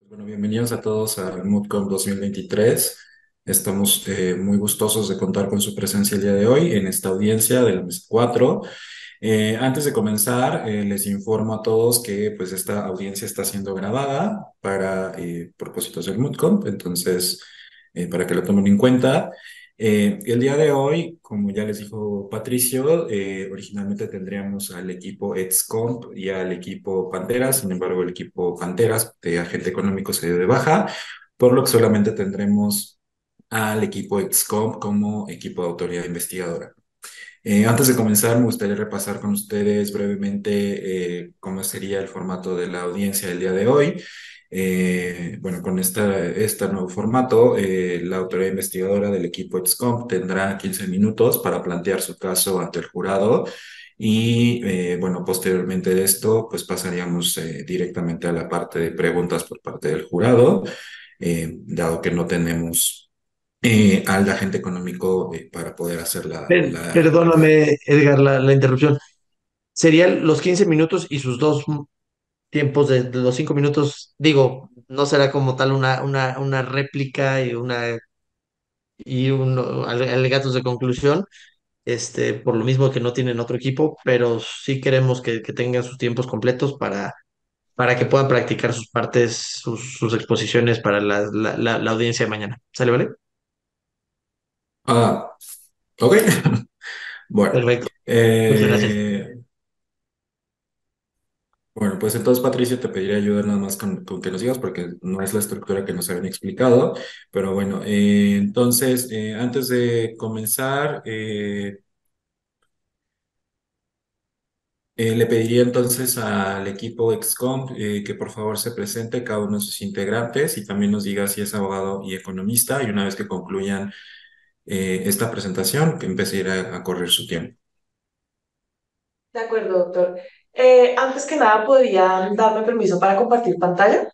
Bueno, bienvenidos a todos al MoodCon 2023. Estamos muy gustosos de contar con su presencia el día de hoy en esta audiencia de la mesa 4. Antes de comenzar, les informo a todos que pues, esta audiencia está siendo grabada para propósitos del MoodCon, entonces, para que lo tomen en cuenta. El día de hoy, como ya les dijo Patricio, originalmente tendríamos al equipo ExComp y al equipo Panteras. Sin embargo, el equipo Panteras de agente económico se dio de baja, por lo que solamente tendremos al equipo ExComp como equipo de autoridad investigadora. Antes de comenzar, me gustaría repasar con ustedes brevemente cómo sería el formato de la audiencia del día de hoy. Bueno, con este nuevo formato, la autoridad investigadora del equipo EXCOMP tendrá 15 minutos para plantear su caso ante el jurado y, bueno, posteriormente de esto, pues pasaríamos directamente a la parte de preguntas por parte del jurado, dado que no tenemos al agente económico para poder hacer Perdóname, Edgar, la interrupción. Serían los 15 minutos y sus dos tiempos de los 5 minutos. Digo, no será como tal una réplica y alegatos de conclusión, por lo mismo que no tienen otro equipo, pero sí queremos que tengan sus tiempos completos para que puedan practicar sus partes, sus exposiciones para la audiencia de mañana. ¿Sale, vale? Ah, ok. Bueno, Perfecto. Muchas gracias. eh, bueno, pues entonces Patricio te pediría ayuda nada más con que nos digas porque no es la estructura que nos habían explicado, pero bueno, entonces antes de comenzar, le pediría entonces al equipo XCOM que por favor se presente cada uno de sus integrantes y también nos diga si es abogado y economista y una vez que concluyan esta presentación, que empiece a correr su tiempo. De acuerdo, doctor. Antes que nada, ¿podría darme permiso para compartir pantalla?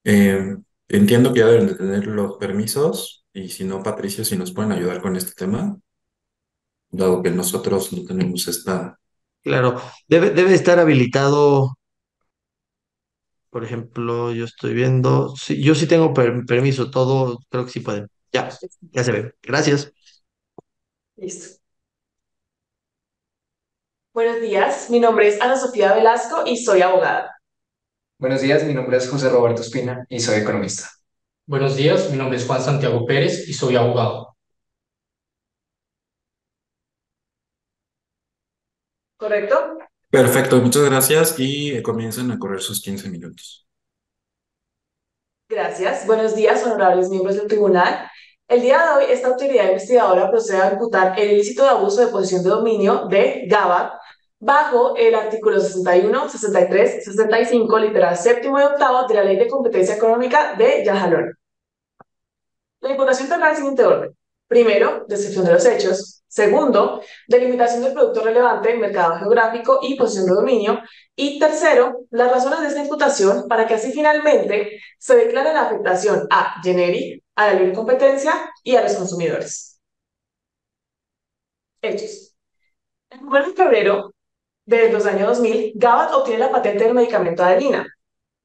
Eh, Entiendo que ya deben de tener los permisos y si no, Patricio, si nos pueden ayudar con este tema, dado que nosotros no tenemos esta... Claro, debe estar habilitado. Por ejemplo, yo estoy viendo, sí, yo sí tengo permiso, todo, creo que sí pueden. Ya, ya se ve. Gracias. Listo. Buenos días, mi nombre es Ana Sofía Velasco y soy abogada. Buenos días, mi nombre es José Roberto Espina y soy economista. Buenos días, mi nombre es Juan Santiago Pérez y soy abogado. ¿Correcto? Perfecto, muchas gracias y comienzan a correr sus 15 minutos. Gracias. Buenos días, honorables miembros del tribunal. El día de hoy, esta autoridad investigadora procede a imputar el ilícito de abuso de posición de dominio de GABA bajo el artículo 61, 63, 65, literal séptimo y octavo de la Ley de Competencia Económica de Yajalón. La imputación tendrá el siguiente orden. Primero, descripción de los hechos. Segundo, delimitación del producto relevante, mercado geográfico y posición de dominio. Y tercero, las razones de esta imputación para que así finalmente se declare la afectación a Generi, a la libre competencia y a los consumidores. Hechos. El 1 de febrero de los años 2000, Gabat obtiene la patente del medicamento Adelina.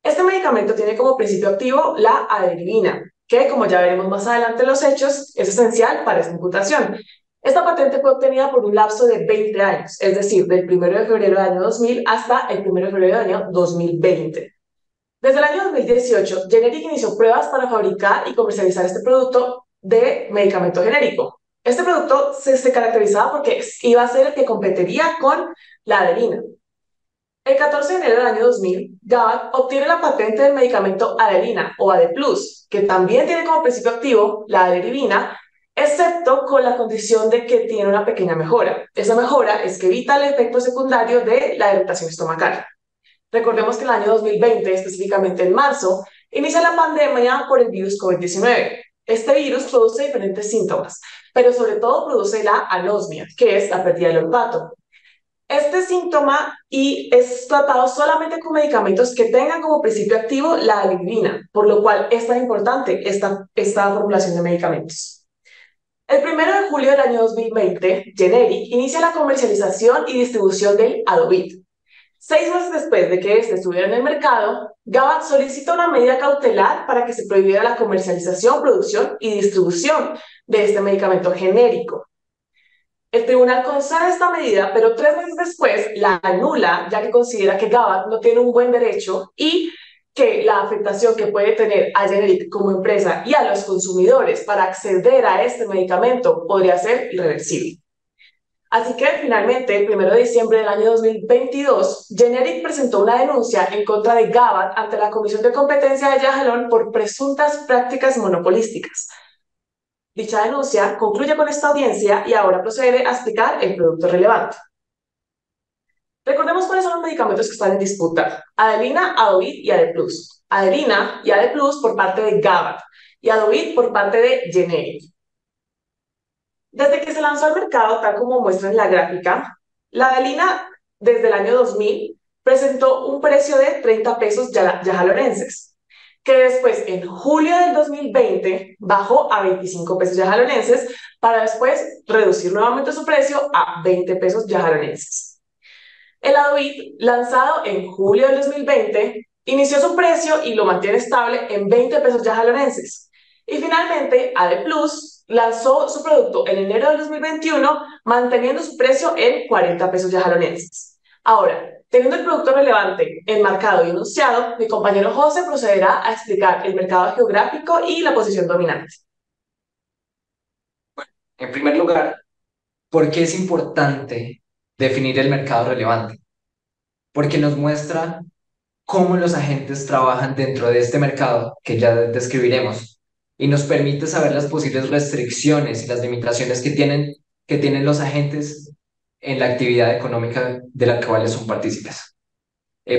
Este medicamento tiene como principio activo la adelina, que, como ya veremos más adelante en los hechos, es esencial para esta imputación. Esta patente fue obtenida por un lapso de 20 años, es decir, del 1 de febrero del año 2000 hasta el 1 de febrero del año 2020. Desde el año 2018, Generic inició pruebas para fabricar y comercializar este producto de medicamento genérico. Este producto se caracterizaba porque iba a ser el que competiría con la adelina. El 14 de enero del año 2000, Gavad obtiene la patente del medicamento Adelina o Adeplus, que también tiene como principio activo la adelivina, excepto con la condición de que tiene una pequeña mejora. Esa mejora es que evita el efecto secundario de la irritación estomacal. Recordemos que en el año 2020, específicamente en marzo, inicia la pandemia por el virus COVID-19. Este virus produce diferentes síntomas, pero sobre todo produce la anosmia, que es la pérdida del olfato. Este síntoma y es tratado solamente con medicamentos que tengan como principio activo la adivina, por lo cual es tan importante esta formulación de medicamentos. El 1 de julio del año 2020, Generic inicia la comercialización y distribución del Adovit. 6 meses después de que este estuviera en el mercado, Gabat solicita una medida cautelar para que se prohibiera la comercialización, producción y distribución de este medicamento genérico. El tribunal concede esta medida, pero 3 meses después la anula, ya que considera que Gabat no tiene un buen derecho y que la afectación que puede tener a Generic como empresa y a los consumidores para acceder a este medicamento podría ser irreversible. Así que finalmente, el 1 de diciembre del año 2022, Generic presentó una denuncia en contra de Gabat ante la Comisión de Competencia de Yajalón por presuntas prácticas monopolísticas. Dicha denuncia concluye con esta audiencia y ahora procede a explicar el producto relevante. Recordemos cuáles son los medicamentos que están en disputa: Adelina, Adovit y Adeplus. Adelina y Adeplus por parte de Gabat y Adovit por parte de Generic. Desde que se lanzó al mercado, tal como muestra en la gráfica, la Adelina desde el año 2000 presentó un precio de 30 pesos yajalonenses, que después en julio del 2020 bajó a 25 pesos yajalonenses para después reducir nuevamente su precio a 20 pesos yajalonenses. El Adovit, lanzado en julio del 2020, inició su precio y lo mantiene estable en 20 pesos yajalonenses. Y finalmente, Adeplus lanzó su producto en enero del 2021, manteniendo su precio en 40 pesos yajalonenses. Ahora, teniendo el producto relevante enmarcado y enunciado, mi compañero José procederá a explicar el mercado geográfico y la posición dominante. En primer lugar, ¿por qué es importante definir el mercado relevante? Porque nos muestra cómo los agentes trabajan dentro de este mercado que ya describiremos y nos permite saber las posibles restricciones y las limitaciones que tienen los agentes en la actividad económica de la cual son partícipes.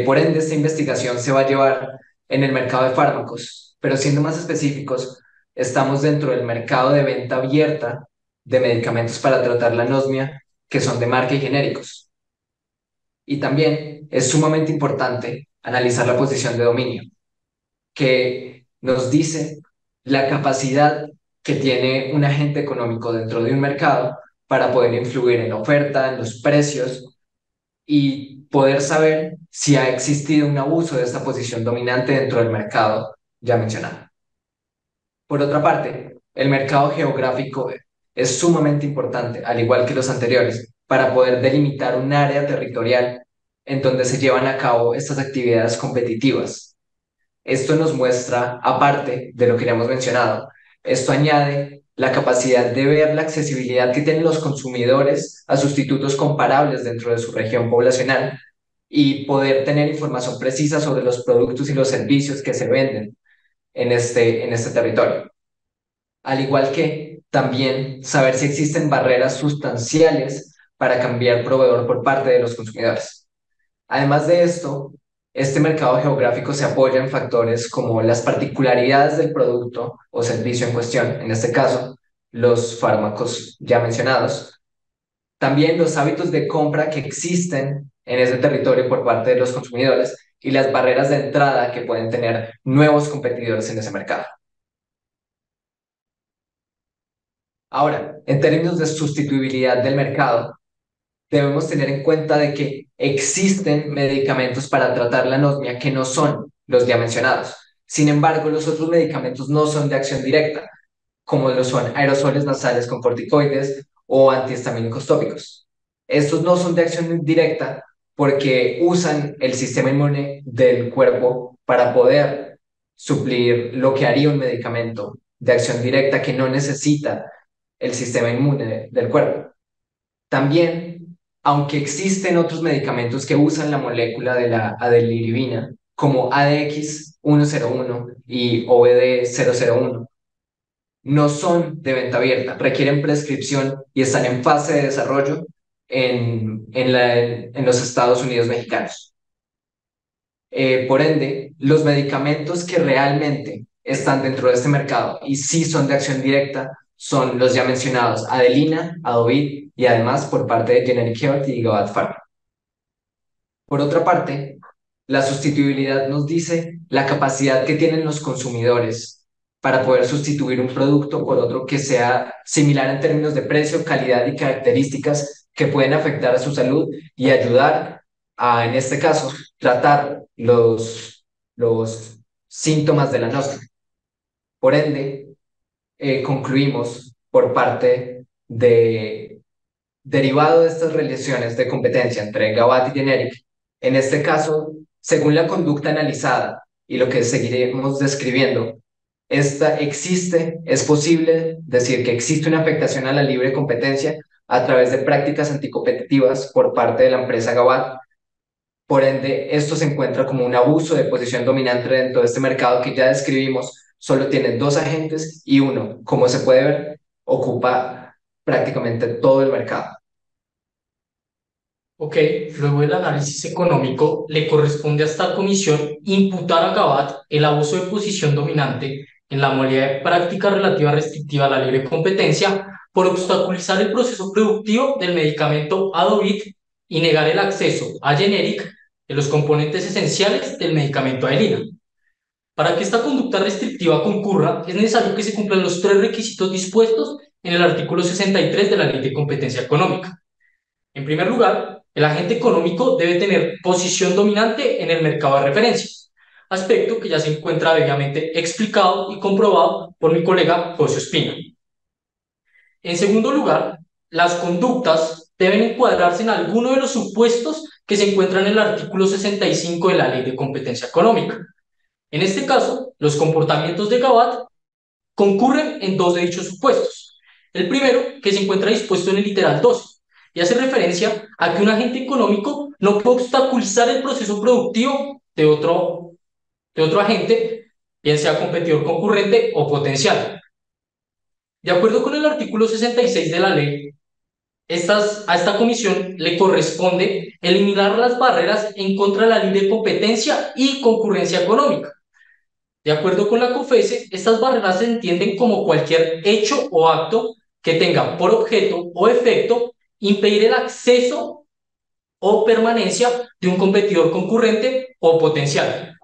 Por ende, esta investigación se va a llevar en el mercado de fármacos, pero siendo más específicos, estamos dentro del mercado de venta abierta de medicamentos para tratar la anosmia que son de marca y genéricos. Y también es sumamente importante analizar la posición de dominio, que nos dice la capacidad que tiene un agente económico dentro de un mercado para poder influir en la oferta, en los precios y poder saber si ha existido un abuso de esta posición dominante dentro del mercado ya mencionado. Por otra parte, el mercado geográfico es sumamente importante, al igual que los anteriores, para poder delimitar un área territorial en donde se llevan a cabo estas actividades competitivas. Esto nos muestra, aparte de lo que ya hemos mencionado, esto añade la capacidad de ver la accesibilidad que tienen los consumidores a sustitutos comparables dentro de su región poblacional y poder tener información precisa sobre los productos y los servicios que se venden en este territorio. Al igual que también saber si existen barreras sustanciales para cambiar proveedor por parte de los consumidores. Además de esto, este mercado geográfico se apoya en factores como las particularidades del producto o servicio en cuestión, en este caso, los fármacos ya mencionados, también los hábitos de compra que existen en ese territorio por parte de los consumidores y las barreras de entrada que pueden tener nuevos competidores en ese mercado. Ahora, en términos de sustituibilidad del mercado, debemos tener en cuenta de que existen medicamentos para tratar la anosmia que no son los ya mencionados. Sin embargo, los otros medicamentos no son de acción directa, como lo son aerosoles nasales con corticoides o antihistamínicos tópicos. Estos no son de acción directa porque usan el sistema inmune del cuerpo para poder suplir lo que haría un medicamento de acción directa que no necesita el sistema inmune del cuerpo. También, aunque existen otros medicamentos que usan la molécula de la adeliribina, como ADX101 y OBD001, no son de venta abierta, requieren prescripción y están en fase de desarrollo en los Estados Unidos mexicanos. Por ende, los medicamentos que realmente están dentro de este mercado y sí son de acción directa son los ya mencionados Adelina, Adovit y además por parte de Generic Health y Gabat Pharma. Por otra parte, la sustituibilidad nos dice la capacidad que tienen los consumidores para poder sustituir un producto por otro que sea similar en términos de precio, calidad y características que pueden afectar a su salud y ayudar a, en este caso, tratar los síntomas de la nostra. Por ende, concluimos por parte de, derivado de estas relaciones de competencia entre Gawat y Generic, en este caso, según la conducta analizada y lo que seguiremos describiendo, esta existe, es posible decir que existe una afectación a la libre competencia a través de prácticas anticompetitivas por parte de la empresa Gawat. Por ende, esto se encuentra como un abuso de posición dominante dentro de este mercado que ya describimos. Solo tiene dos agentes y uno, como se puede ver, ocupa prácticamente todo el mercado. Ok, luego del análisis económico, le corresponde a esta comisión imputar a Gabat el abuso de posición dominante en la modalidad de práctica relativa restrictiva a la libre competencia por obstaculizar el proceso productivo del medicamento Adovit y negar el acceso a Generic de los componentes esenciales del medicamento Aelina. Para que esta conducta restrictiva concurra, es necesario que se cumplan los tres requisitos dispuestos en el artículo 63 de la Ley de Competencia Económica. En primer lugar, el agente económico debe tener posición dominante en el mercado de referencia, aspecto que ya se encuentra debidamente explicado y comprobado por mi colega José Espina. En segundo lugar, las conductas deben encuadrarse en alguno de los supuestos que se encuentran en el artículo 65 de la Ley de Competencia Económica. En este caso, los comportamientos de Gabat concurren en dos de dichos supuestos. El primero, que se encuentra dispuesto en el literal 12, y hace referencia a que un agente económico no puede obstaculizar el proceso productivo de otro agente, bien sea competidor concurrente o potencial. De acuerdo con el artículo 66 de la ley, a esta comisión le corresponde eliminar las barreras en contra de la libre competencia y concurrencia económica. De acuerdo con la COFESE, estas barreras se entienden como cualquier hecho o acto que tenga por objeto o efecto impedir el acceso o permanencia de un competidor concurrente o potencial.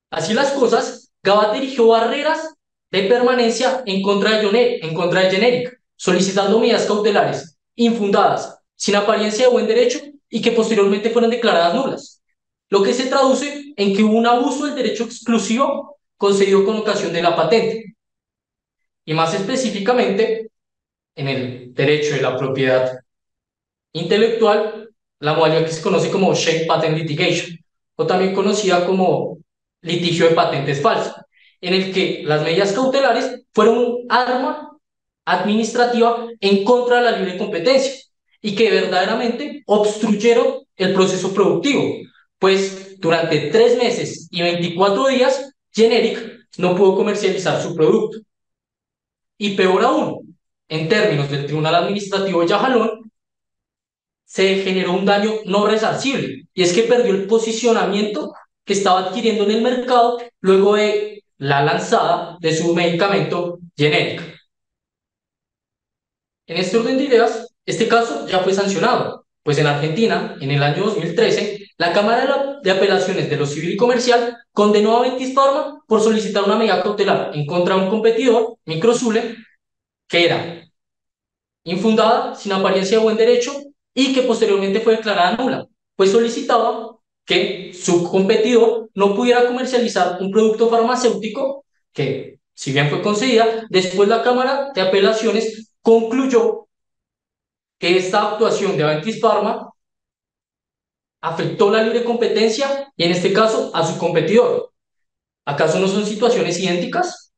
Así las cosas, Gabat dirigió barreras de permanencia en contra de Generic, solicitando medidas cautelares infundadas, sin apariencia de buen derecho y que posteriormente fueron declaradas nulas, lo que se traduce en que hubo un abuso del derecho exclusivo concedido con ocasión de la patente, y más específicamente en el derecho de la propiedad intelectual, la modalidad que se conoce como Shape Patent Litigation, o también conocida como litigio de patentes falsas, en el que las medidas cautelares fueron un arma administrativa en contra de la libre competencia y que verdaderamente obstruyeron el proceso productivo, pues durante 3 meses y 24 días, Generic no pudo comercializar su producto. Y peor aún, en términos del Tribunal Administrativo de Yajalón, se generó un daño no resarcible, y es que perdió el posicionamiento que estaba adquiriendo en el mercado luego de la lanzada de su medicamento Generic. En este orden de ideas, este caso ya fue sancionado, pues en Argentina, en el año 2013, la Cámara de Apelaciones de lo Civil y Comercial condenó a Ventis Pharma por solicitar una medida cautelar en contra de un competidor, Microsule, que era infundada, sin apariencia de buen derecho y que posteriormente fue declarada nula, pues solicitaba que su competidor no pudiera comercializar un producto farmacéutico que, si bien fue concedida, después la Cámara de Apelaciones concluyó que esta actuación de Aventis Pharma afectó la libre competencia y en este caso a su competidor. ¿Acaso no son situaciones idénticas?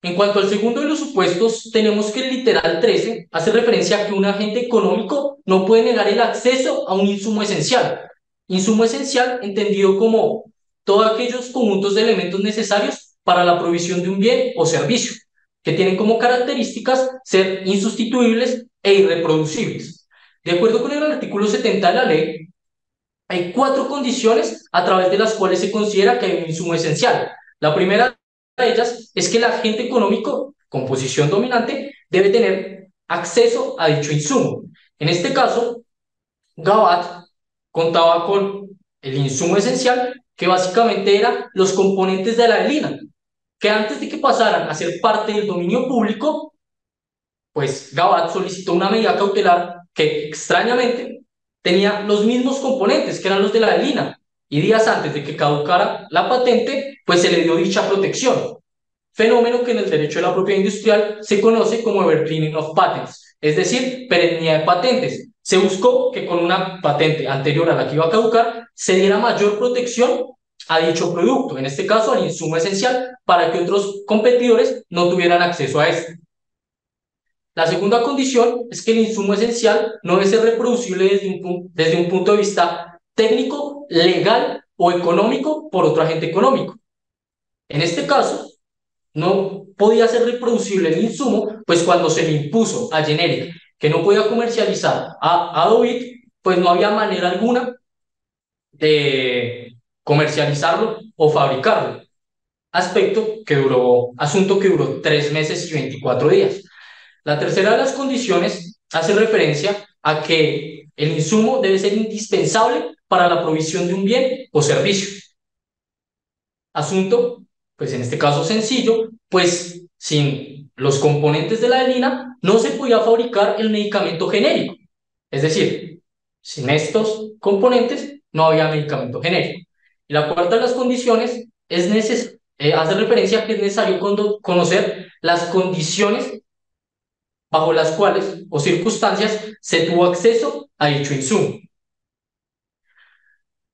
En cuanto al segundo de los supuestos, tenemos que el literal 13 hace referencia a que un agente económico no puede negar el acceso a un insumo esencial. Insumo esencial entendido como todos aquellos conjuntos de elementos necesarios para la provisión de un bien o servicio, que tienen como características ser insustituibles e irreproducibles. De acuerdo con el artículo 70 de la ley, hay 4 condiciones a través de las cuales se considera que hay un insumo esencial. La primera de ellas es que el agente económico con posición dominante debe tener acceso a dicho insumo. En este caso, Gabat contaba con el insumo esencial, que básicamente eran los componentes de la adelina, que antes de que pasaran a ser parte del dominio público, pues Gabat solicitó una medida cautelar que extrañamente tenía los mismos componentes que eran los de la Adelina, y días antes de que caducara la patente, pues se le dio dicha protección, fenómeno que en el derecho de la propiedad industrial se conoce como evergreening of patents, es decir, perennidad de patentes. Se buscó que con una patente anterior a la que iba a caducar se diera mayor protección a dicho producto, en este caso al insumo esencial, para que otros competidores no tuvieran acceso a este. La segunda condición es que el insumo esencial no debe ser reproducible desde un punto de vista técnico, legal o económico por otro agente económico. En este caso, no podía ser reproducible el insumo, pues cuando se le impuso a Generic que no podía comercializar a Adobe, pues no había manera alguna de comercializarlo o fabricarlo. Asunto que duró 3 meses y 24 días. La tercera de las condiciones hace referencia a que el insumo debe ser indispensable para la provisión de un bien o servicio. Asunto, pues en este caso sencillo, pues sin los componentes de la adelina no se podía fabricar el medicamento genérico. Es decir, sin estos componentes no había medicamento genérico. Y la cuarta de las condiciones hace referencia a que es necesario conocer las condiciones bajo las cuales o circunstancias se tuvo acceso a dicho insumo.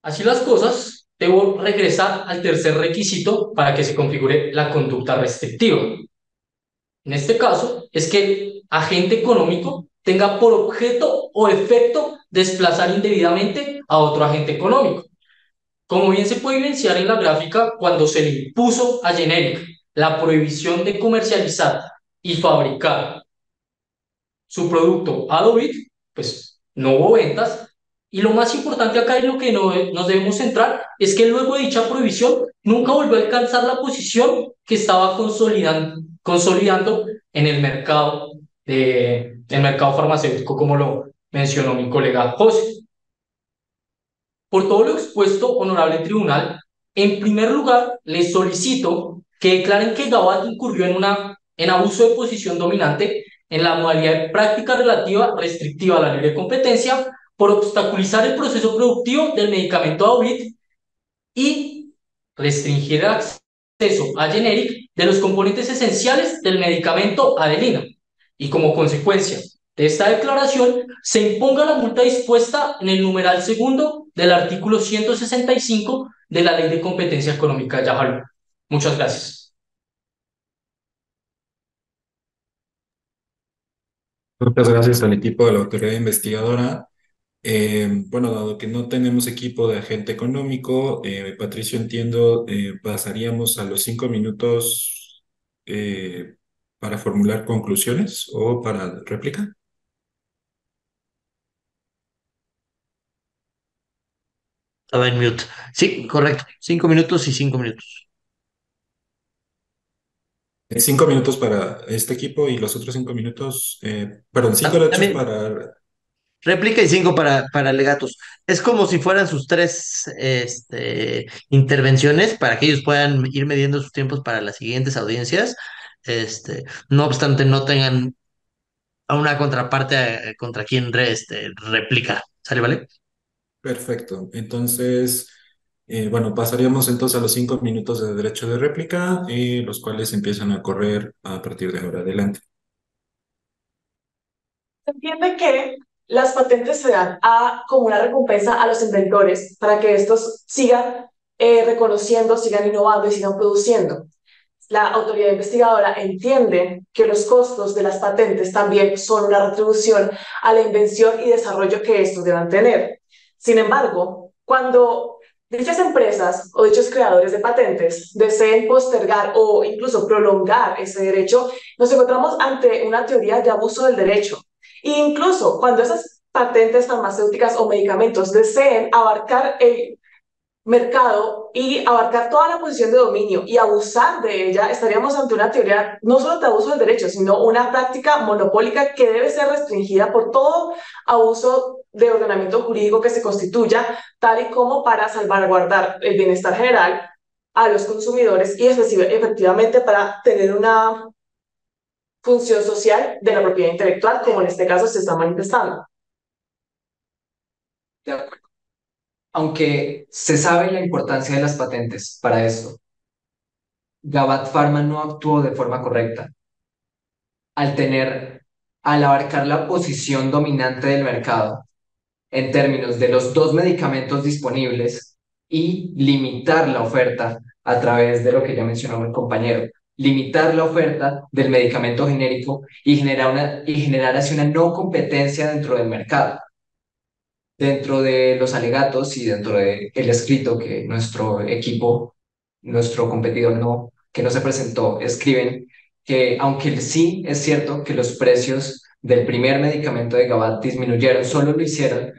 Así las cosas, debo regresar al tercer requisito para que se configure la conducta restrictiva. En este caso, es que el agente económico tenga por objeto o efecto desplazar indebidamente a otro agente económico. Como bien se puede evidenciar en la gráfica, cuando se le impuso a Generic la prohibición de comercializar y fabricar su producto Adobe, pues no hubo ventas. Y lo más importante acá y lo que nos debemos centrar es que luego de dicha prohibición nunca volvió a alcanzar la posición que estaba consolidando en el mercado farmacéutico, como lo mencionó mi colega José. Por todo lo expuesto, honorable tribunal, en primer lugar, les solicito que declaren que Gabat incurrió en abuso de posición dominante en la modalidad de práctica relativa restrictiva a la libre competencia por obstaculizar el proceso productivo del medicamento Aubit y restringir el acceso a generic de los componentes esenciales del medicamento Adelina. Y como consecuencia de esta declaración, se imponga la multa dispuesta en el numeral segundo del artículo 165 de la Ley de Competencia Económica de Yajalú. Muchas gracias. Muchas gracias al equipo de la autoridad investigadora. Bueno, dado que no tenemos equipo de agente económico, Patricio, entiendo, pasaríamos a los 5 minutos para formular conclusiones o para réplica. Estaba en mute. Sí, correcto. 5 minutos y 5 minutos. 5 minutos para este equipo y los otros 5 minutos, perdón, 5 derechos También para... réplica y 5 para alegatos. Es como si fueran sus tres intervenciones para que ellos puedan ir midiendo sus tiempos para las siguientes audiencias. No obstante, no tengan a una contraparte contra quien replica. ¿Sale, vale? Perfecto. Entonces, bueno, pasaríamos entonces a los 5 minutos de derecho de réplica, los cuales empiezan a correr a partir de ahora. Adelante. Se entiende que las patentes se dan como una recompensa a los inventores para que estos sigan reconociendo, sigan innovando y sigan produciendo. La autoridad investigadora entiende que los costos de las patentes también son una retribución a la invención y desarrollo que estos deban tener. Sin embargo, cuando dichas empresas o dichos creadores de patentes deseen postergar o incluso prolongar ese derecho, nos encontramos ante una teoría de abuso del derecho. E incluso cuando esas patentes farmacéuticas o medicamentos deseen abarcar el mercado y abarcar toda la posición de dominio y abusar de ella, estaríamos ante una teoría no solo de abuso del derecho, sino una práctica monopólica que debe ser restringida por todo abuso de ordenamiento jurídico que se constituya, tal y como para salvaguardar el bienestar general a los consumidores y efectivamente para tener una función social de la propiedad intelectual, como en este caso se está manifestando. Aunque se sabe la importancia de las patentes para esto, Gabat Pharma no actuó de forma correcta al tener, al abarcar la posición dominante del mercado en términos de los dos medicamentos disponibles y limitar la oferta a través de lo que ya mencionó mi compañero, limitar la oferta del medicamento genérico y generar así una no competencia dentro del mercado. Dentro de los alegatos y dentro del escrito que nuestro equipo, nuestro competidor que no se presentó, escriben que aunque sí es cierto que los precios del primer medicamento de Gabat disminuyeron, solo lo hicieron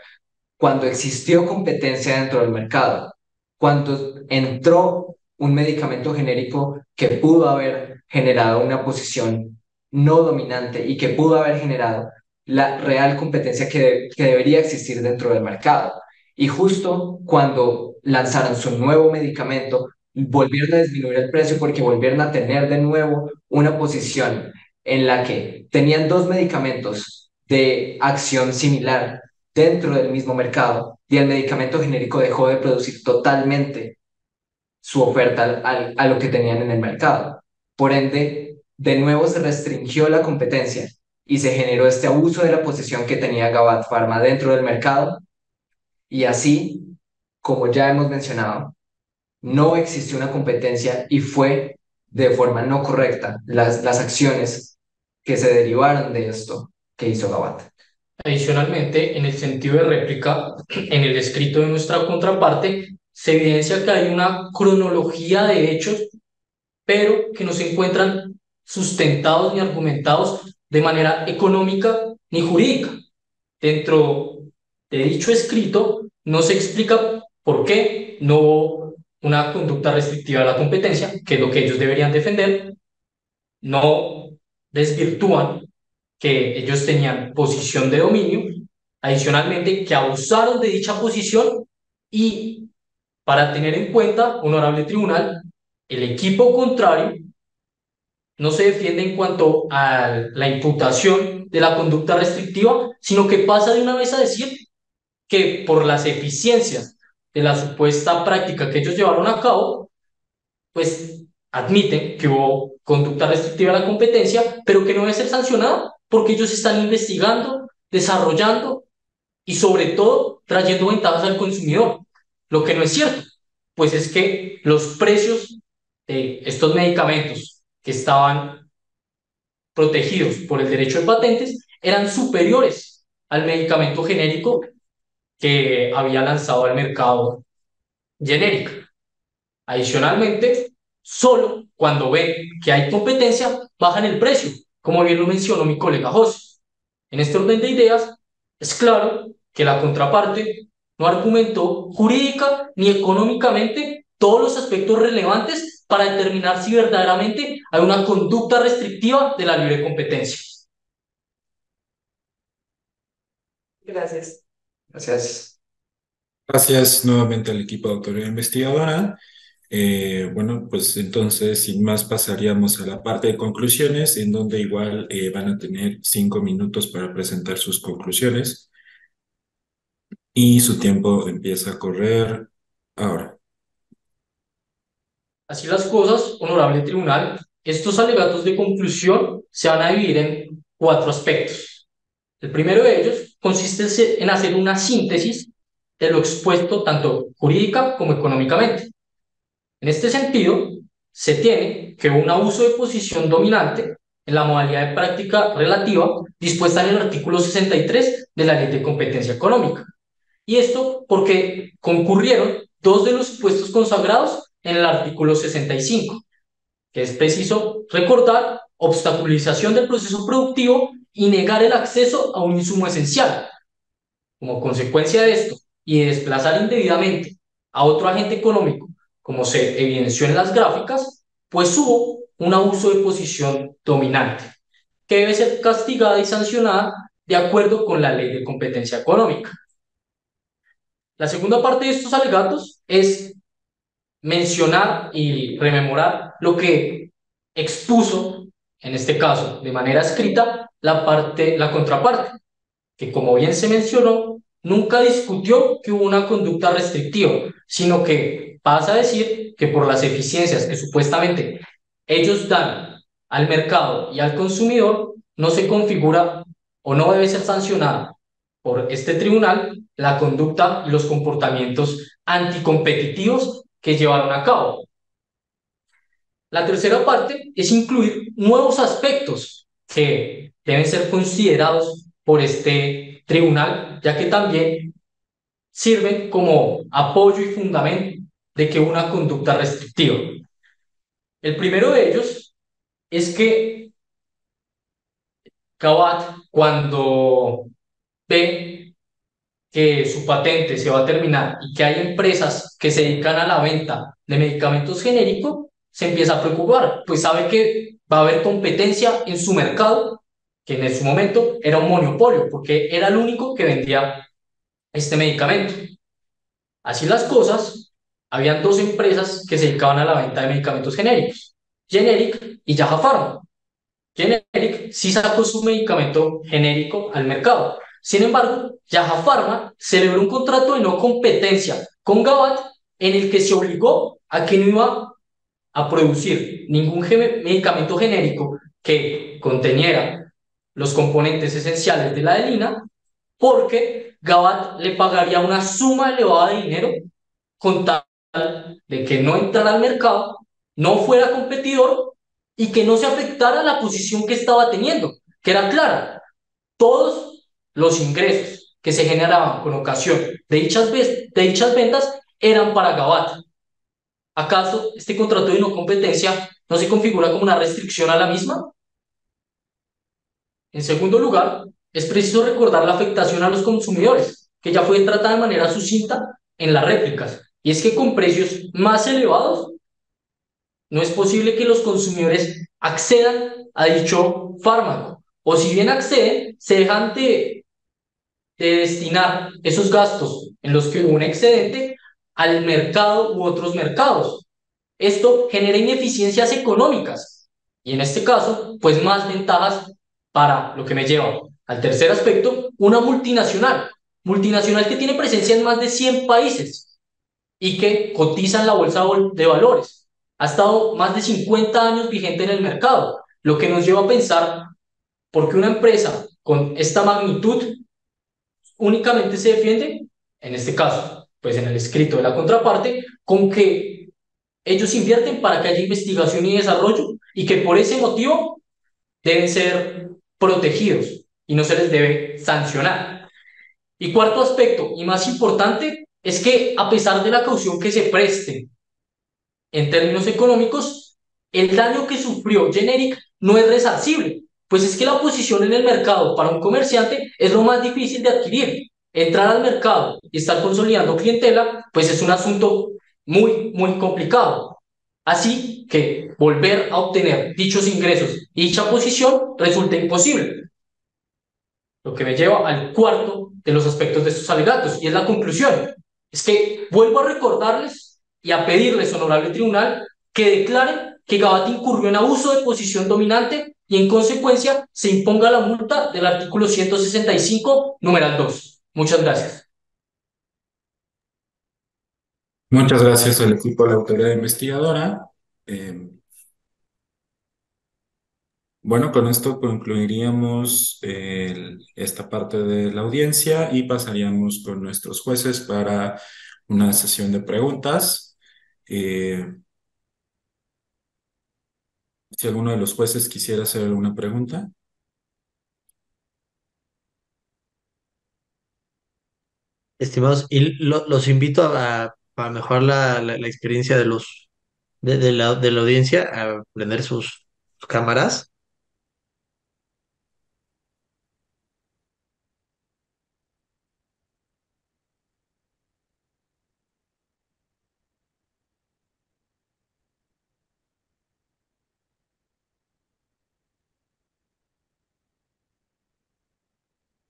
cuando existió competencia dentro del mercado, cuando entró un medicamento genérico que pudo haber generado una posición no dominante y que pudo haber generado la real competencia que debería existir dentro del mercado. Y justo cuando lanzaron su nuevo medicamento, volvieron a disminuir el precio porque volvieron a tener de nuevo una posición en la que tenían dos medicamentos de acción similar dentro del mismo mercado y el medicamento genérico dejó de producir totalmente su oferta a lo que tenían en el mercado. Por ende, de nuevo se restringió la competencia y se generó este abuso de la posición que tenía Gabat Pharma dentro del mercado y así, como ya hemos mencionado, no existió una competencia y fue de forma no correcta las acciones que se derivaron de esto que hizo Gabat. Adicionalmente, en el sentido de réplica, en el escrito de nuestra contraparte, se evidencia que hay una cronología de hechos, pero que no se encuentran sustentados ni argumentados de manera económica ni jurídica. Dentro de dicho escrito, no se explica por qué no hubo una conducta restrictiva de la competencia, que es lo que ellos deberían defender, no desvirtúan que ellos tenían posición de dominio, adicionalmente que abusaron de dicha posición y para tener en cuenta, honorable tribunal, el equipo contrario no se defiende en cuanto a la imputación de la conducta restrictiva, sino que pasa de una vez a decir que por las eficiencias de la supuesta práctica que ellos llevaron a cabo, pues admiten que hubo conducta restrictiva a la competencia, pero que no debe ser sancionada porque ellos están investigando, desarrollando y sobre todo trayendo ventajas al consumidor. Lo que no es cierto, pues es que los precios de estos medicamentos que estaban protegidos por el derecho de patentes eran superiores al medicamento genérico que había lanzado al mercado genérico. Adicionalmente, solo cuando ven que hay competencia, bajan el precio, como bien lo mencionó mi colega José. En este orden de ideas, es claro que la contraparte no argumentó jurídica ni económicamente todos los aspectos relevantes para determinar si verdaderamente hay una conducta restrictiva de la libre competencia. Gracias. Gracias. Gracias nuevamente al equipo de autoridad investigadora. Bueno, pues entonces, sin más, pasaríamos a la parte de conclusiones, en donde igual van a tener 5 minutos para presentar sus conclusiones y su tiempo empieza a correr ahora. Así las cosas, honorable tribunal, estos alegatos de conclusión se van a dividir en 4 aspectos. El primero de ellos consiste en hacer una síntesis de lo expuesto tanto jurídica como económicamente. En este sentido, se tiene que un abuso de posición dominante en la modalidad de práctica relativa dispuesta en el artículo 63 de la Ley de Competencia Económica. Y esto porque concurrieron dos de los supuestos consagrados en el artículo 65, que es preciso recordar obstaculización del proceso productivo y negar el acceso a un insumo esencial. Como consecuencia de esto y de desplazar indebidamente a otro agente económico, como se evidenció en las gráficas, pues hubo un abuso de posición dominante, que debe ser castigada y sancionada de acuerdo con la Ley de Competencia Económica. La segunda parte de estos alegatos es mencionar y rememorar lo que expuso, en este caso, de manera escrita, la contraparte, que como bien se mencionó, nunca discutió que hubo una conducta restrictiva, sino que pasa a decir que por las eficiencias que supuestamente ellos dan al mercado y al consumidor, no se configura o no debe ser sancionada por este tribunal la conducta y los comportamientos anticompetitivos que llevaron a cabo. La tercera parte es incluir nuevos aspectos que deben ser considerados por este tribunal, ya que también sirven como apoyo y fundamento de que una conducta restrictiva. El primero de ellos es que Gabat, cuando ve que su patente se va a terminar y que hay empresas que se dedican a la venta de medicamentos genéricos, se empieza a preocupar, pues sabe que va a haber competencia en su mercado, que en su momento era un monopolio, porque era el único que vendía este medicamento. Así las cosas, habían dos empresas que se dedicaban a la venta de medicamentos genéricos, Generic y Yaja Pharma. Generic sí sacó su medicamento genérico al mercado. Sin embargo, Yaja Pharma celebró un contrato de no competencia con Gabat en el que se obligó a que no iba a producir ningún medicamento genérico que conteniera los componentes esenciales de la adelina, porque Gabat le pagaría una suma elevada de dinero con tal de que no entrara al mercado, no fuera competidor y que no se afectara la posición que estaba teniendo, que era clara. Todos los ingresos que se generaban con ocasión de dichas ventas eran para Gabat. ¿Acaso este contrato de no competencia no se configura como una restricción a la misma? En segundo lugar, es preciso recordar la afectación a los consumidores, que ya fue tratada de manera sucinta en las réplicas, y es que con precios más elevados no es posible que los consumidores accedan a dicho fármaco, o si bien acceden, se dejan de destinar esos gastos en los que hubo un excedente al mercado u otros mercados. Esto genera ineficiencias económicas y en este caso, pues más ventajas para lo que me lleva al tercer aspecto, una multinacional que tiene presencia en más de 100 países y que cotiza en la bolsa de valores. Ha estado más de 50 años vigente en el mercado, lo que nos lleva a pensar por qué una empresa con esta magnitud únicamente se defiende, en este caso, pues en el escrito de la contraparte, con que ellos invierten para que haya investigación y desarrollo y que por ese motivo deben ser protegidos y no se les debe sancionar. Y cuarto aspecto, y más importante, es que a pesar de la caución que se preste en términos económicos, el daño que sufrió Generic no es resarcible, pues es que la posición en el mercado para un comerciante es lo más difícil de adquirir. Entrar al mercado y estar consolidando clientela, pues es un asunto muy, muy complicado. Así que volver a obtener dichos ingresos y dicha posición resulta imposible. Lo que me lleva al cuarto de los aspectos de estos alegatos, y es la conclusión. Es que vuelvo a recordarles y a pedirles, honorable tribunal, que declaren que Gabat incurrió en abuso de posición dominante y en consecuencia se imponga la multa del artículo 165, numeral 2. Muchas gracias. Muchas gracias al equipo de la autoridad investigadora. Eh, bueno, con esto concluiríamos esta parte de la audiencia y pasaríamos con nuestros jueces para una sesión de preguntas. Eh, si alguno de los jueces quisiera hacer alguna pregunta. Estimados, y los invito a mejorar la experiencia de la audiencia, a prender sus cámaras.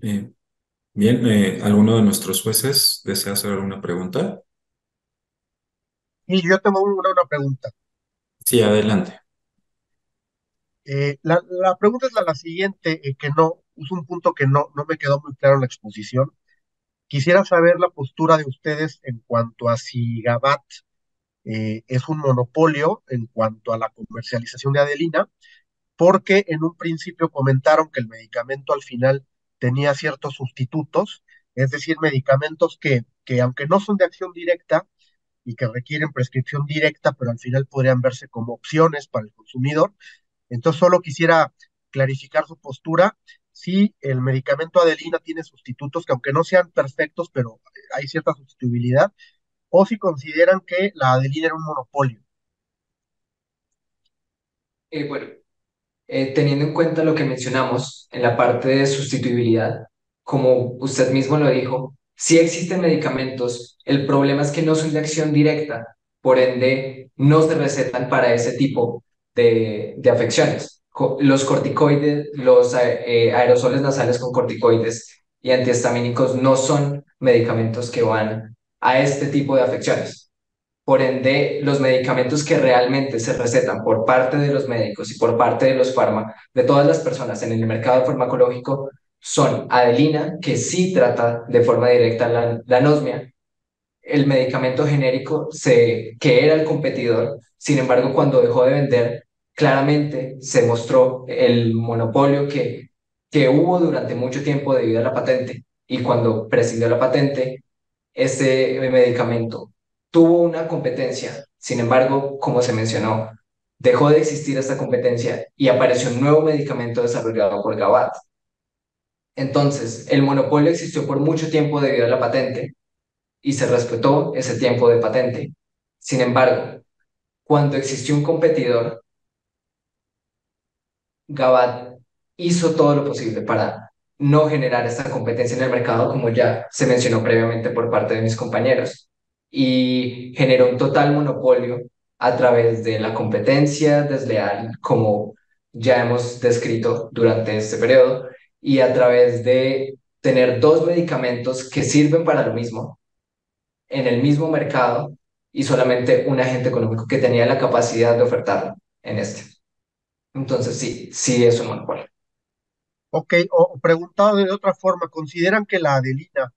Eh, bien, ¿alguno de nuestros jueces desea hacer alguna pregunta? Y yo tengo una pregunta. Sí, adelante. La pregunta es la siguiente, que no, es un punto que no me quedó muy claro en la exposición. Quisiera saber la postura de ustedes en cuanto a si Gabat es un monopolio en cuanto a la comercialización de Adelina, porque en un principio comentaron que el medicamento al final tenía ciertos sustitutos, es decir, medicamentos que aunque no son de acción directa y que requieren prescripción directa, pero al final podrían verse como opciones para el consumidor. Entonces, solo quisiera clarificar su postura si el medicamento Adelina tiene sustitutos que aunque no sean perfectos, pero hay cierta sustituibilidad, o si consideran que la Adelina era un monopolio. Bueno, teniendo en cuenta lo que mencionamos en la parte de sustituibilidad, como usted mismo lo dijo, sí existen medicamentos, el problema es que no son de acción directa, por ende no se recetan para ese tipo de afecciones. Los corticoides, los aerosoles nasales con corticoides y antihistamínicos no son medicamentos que van a este tipo de afecciones. Por ende, los medicamentos que realmente se recetan por parte de los médicos y por parte de los de todas las personas en el mercado farmacológico son Adelina, que sí trata de forma directa la anosmia, el medicamento genérico que era el competidor, sin embargo, cuando dejó de vender, claramente se mostró el monopolio que hubo durante mucho tiempo debido a la patente, y cuando prescindió la patente, este medicamento tuvo una competencia. Sin embargo, como se mencionó, dejó de existir esta competencia y apareció un nuevo medicamento desarrollado por Gabat. Entonces, el monopolio existió por mucho tiempo debido a la patente y se respetó ese tiempo de patente. Sin embargo, cuando existió un competidor, Gabat hizo todo lo posible para no generar esta competencia en el mercado, como ya se mencionó previamente por parte de mis compañeros, y generó un total monopolio a través de la competencia desleal, como ya hemos descrito durante este periodo, y a través de tener dos medicamentos que sirven para lo mismo en el mismo mercado y solamente un agente económico que tenía la capacidad de ofertarlo en este. Entonces sí, sí es un monopolio. Ok, o preguntado de otra forma, ¿consideran que la Adelina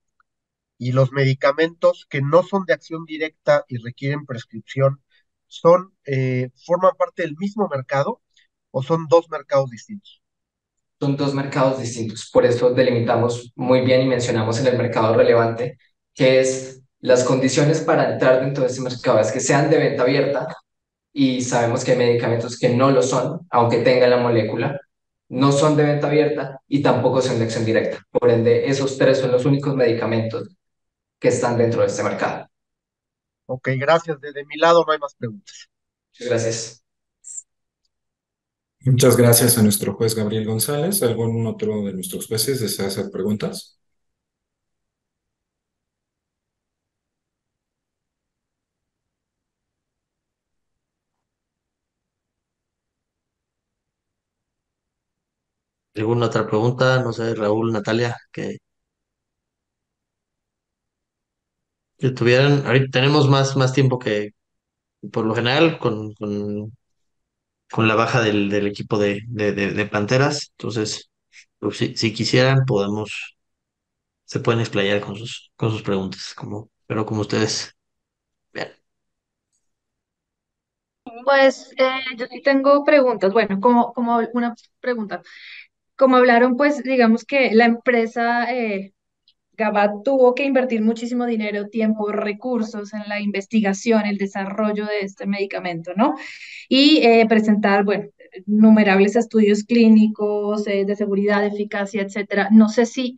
y los medicamentos que no son de acción directa y requieren prescripción forman parte del mismo mercado o son dos mercados distintos? Son dos mercados distintos, por eso delimitamos muy bien y mencionamos en el mercado relevante, que es las condiciones para entrar dentro de ese mercado, es que sean de venta abierta, y sabemos que hay medicamentos que no lo son, aunque tengan la molécula, no son de venta abierta y tampoco son de acción directa. Por ende, esos tres son los únicos medicamentos que están dentro de este mercado. Ok, gracias. De mi lado no hay más preguntas. Muchas gracias. Muchas gracias a nuestro juez Gabriel González. ¿Algún otro de nuestros jueces desea hacer preguntas? ¿Alguna otra pregunta? No sé, Raúl, Natalia, que tuvieran. Ahorita tenemos más tiempo que por lo general con la baja del equipo de Panteras. Entonces, pues, si quisieran, se pueden explayar con sus preguntas, pero como ustedes vean. Pues yo sí tengo preguntas. Bueno, como una pregunta. Como hablaron, pues digamos que la empresa Gabat tuvo que invertir muchísimo dinero, tiempo, recursos en la investigación, el desarrollo de este medicamento, ¿no? Y presentar, bueno, innumerables estudios clínicos de seguridad, eficacia, etcétera. No sé si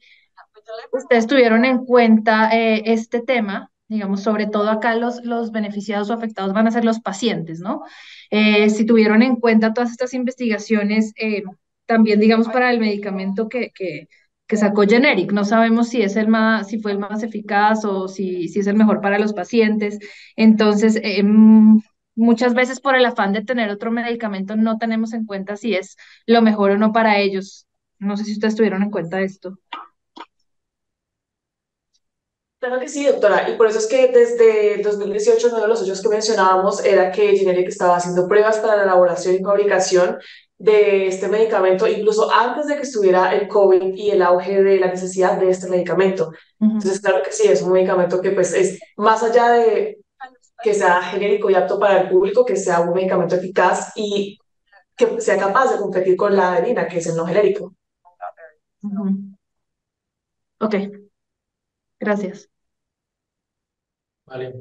ustedes tuvieron en cuenta este tema, digamos, sobre todo acá los beneficiados o afectados van a ser los pacientes, ¿no? Si tuvieron en cuenta todas estas investigaciones, también, digamos, para el medicamento que sacó Generic, no sabemos si es si fue el más eficaz o si es el mejor para los pacientes. Entonces, muchas veces por el afán de tener otro medicamento no tenemos en cuenta si es lo mejor o no para ellos. No sé si ustedes tuvieron en cuenta esto. Claro que sí, doctora, y por eso es que desde 2018 uno de los hechos que mencionábamos era que Generic estaba haciendo pruebas para la elaboración y fabricación de este medicamento, incluso antes de que estuviera el COVID y el auge de la necesidad de este medicamento. Ujú. Entonces, claro que sí, es un medicamento que pues es más allá de que sea genérico y apto para el público, que sea un medicamento eficaz y que sea capaz de competir con la adelina, que es el no genérico. Ujú. Ok, gracias. Vale.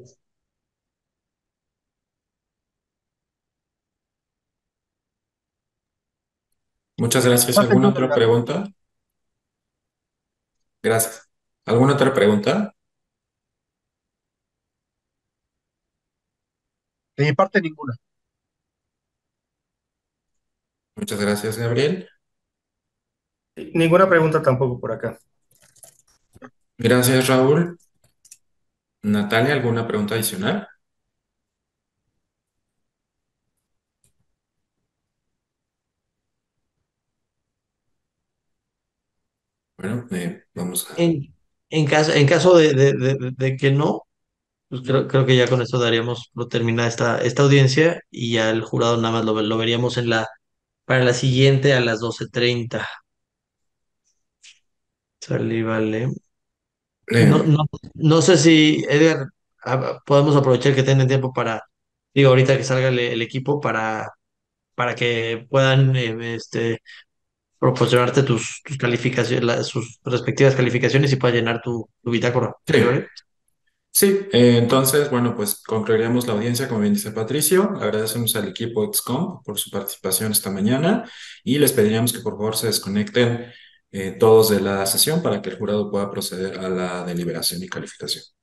Muchas gracias. Pasen, ¿Alguna muchas otra gracias. pregunta? Gracias. ¿Alguna otra pregunta? De mi parte, ninguna. Muchas gracias, Gabriel. Ninguna pregunta tampoco por acá. Gracias, Raúl. Natalia, ¿alguna pregunta adicional? Bueno, vamos a... En caso de que no, pues creo que ya con esto daríamos por terminada esta audiencia y ya el jurado nada más lo veríamos para la siguiente a las 12:30. Sale, vale. No, eh, no, no sé si, Edgar, podemos aprovechar que tienen tiempo digo, ahorita que salga el equipo para que puedan proporcionarte tus calificaciones, sus respectivas calificaciones y puedas llenar tu bitácora. sí, ¿Sale, vale? sí. Entonces, bueno, pues concluiríamos la audiencia, como bien dice Patricio. Agradecemos al equipo XCOM por su participación esta mañana y les pediríamos que por favor se desconecten todos de la sesión para que el jurado pueda proceder a la deliberación y calificación.